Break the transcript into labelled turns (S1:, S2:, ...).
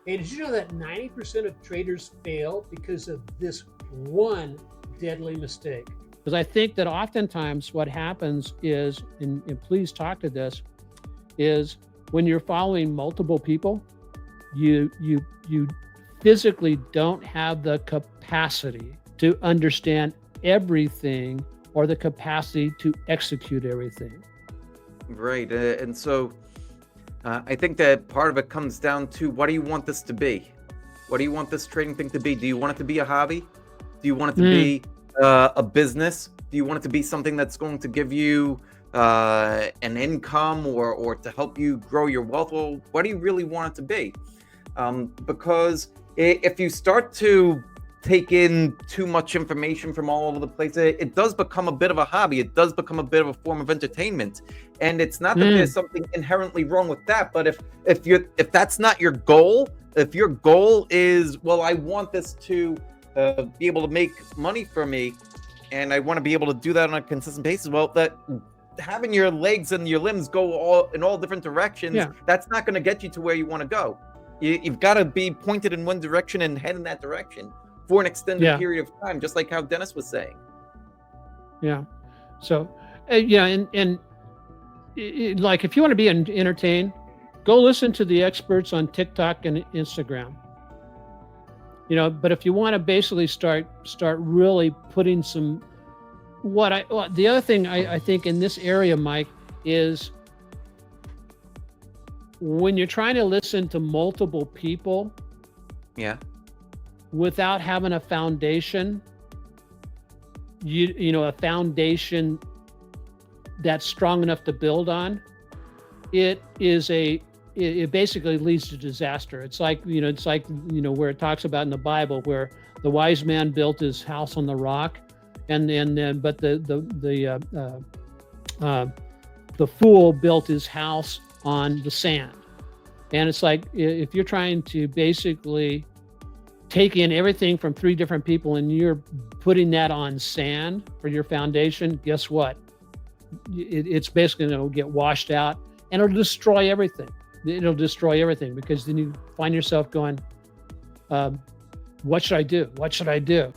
S1: Hey, did you know that 90% of traders fail because of this one deadly mistake?
S2: Because I think that oftentimes what happens is, and please talk to this, is when you're following multiple people, you physically don't have the capacity to understand everything or the capacity to execute everything.
S3: Right. And so I think that part of it comes down to, what do you want this to be? What do you want this trading thing to be? Do you want it to be a hobby? Do you want it to be a business? Do you want it to be something that's going to give you an income or to help you grow your wealth? Well, what do you really want it to be? Because if you start to take in too much information from all over the place, it does become a bit of a hobby. It does become a bit of a form of entertainment. And it's not that there's something inherently wrong with that, but if that's not your goal, if your goal is, well, I want this to be able to make money for me, and I want to be able to do that on a consistent basis, well, that having your legs and your limbs go in all different directions, that's not going to get you to where you want to go. You've got to be pointed in one direction and head in that direction for an extended period of time, just like how Dennis was saying.
S2: Yeah. So, and like, if you want to be entertained, go listen to the experts on TikTok and Instagram. But if you want to basically start really putting some, the other thing I think in this area, Mike, is when you're trying to listen to multiple people, without having a foundation, a foundation that's strong enough to build on, it basically leads to disaster. It's like where it talks about in the Bible, where the wise man built his house on the rock, but the fool built his house on the sand. And it's like, if you're trying to basically take in everything from three different people and you're putting that on sand for your foundation, guess what? It's basically going to get washed out, and it'll destroy everything. Because then you find yourself going, what should I do? What should I do?